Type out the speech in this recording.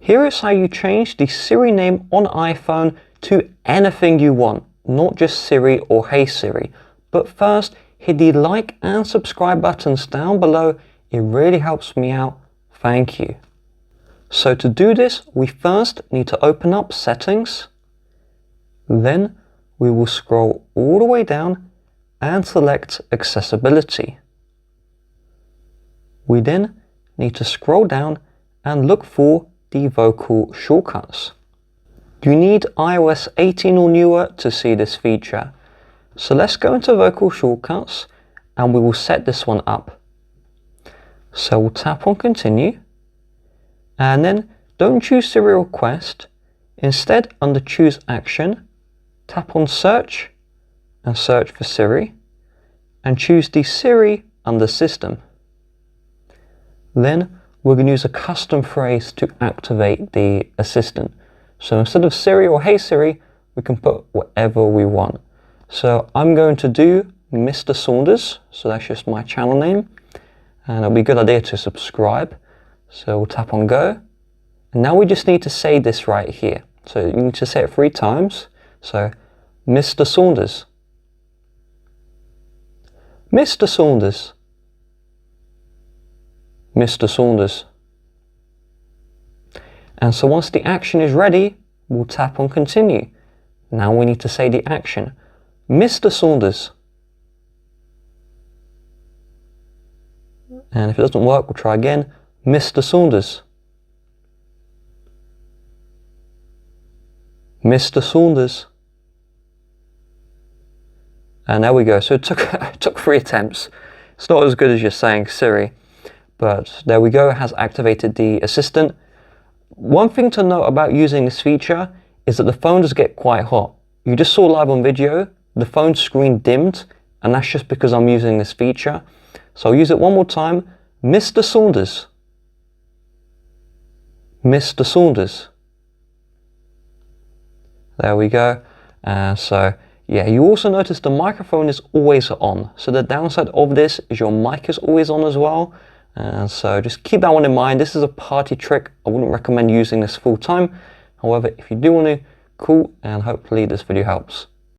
Here is how you change the Siri name on iPhone to anything you want, not just Siri or Hey Siri. But first, hit the like and subscribe buttons down below. It really helps me out. Thank you. So to do this, we first need to open up Settings. Then we will scroll all the way down and select Accessibility. We then need to scroll down and look for the vocal shortcuts. You need iOS 18 or newer to see this feature. So let's go into vocal shortcuts and we will set this one up. So we'll tap on Continue and then don't choose Siri Request. Instead, under Choose Action, tap on Search and search for Siri and choose the Siri under System. Then we're going to use a custom phrase to activate the assistant. So instead of Siri or Hey Siri, we can put whatever we want. So I'm going to do Mr. Saunders, so that's just my channel name, and it'll be a good idea to subscribe. So we'll tap on Go, and now we just need to say this right here. So you need to say it 3 times. So Mr. Saunders, Mr. Saunders, Mr. Saunders. And so once the action is ready, we'll tap on Continue. Now we need to say the action. Mr. Saunders. And if it doesn't work, we'll try again. Mr. Saunders. Mr. Saunders. And there we go. So it took 3 attempts. It's not as good as just saying Siri, but there we go. It has activated the assistant. One thing to note about using this feature is that the phone does get quite hot. You just saw live on video, the phone screen dimmed, and that's just because I'm using this feature. So I'll use it one more time. Mr. Saunders. Mr. Saunders. There we go. So yeah, you also notice the microphone is always on. So the downside of this is your mic is always on as well. So just keep that one in mind. This is a party trick. I wouldn't recommend using this full time. However, if you do want to, cool, and hopefully this video helps.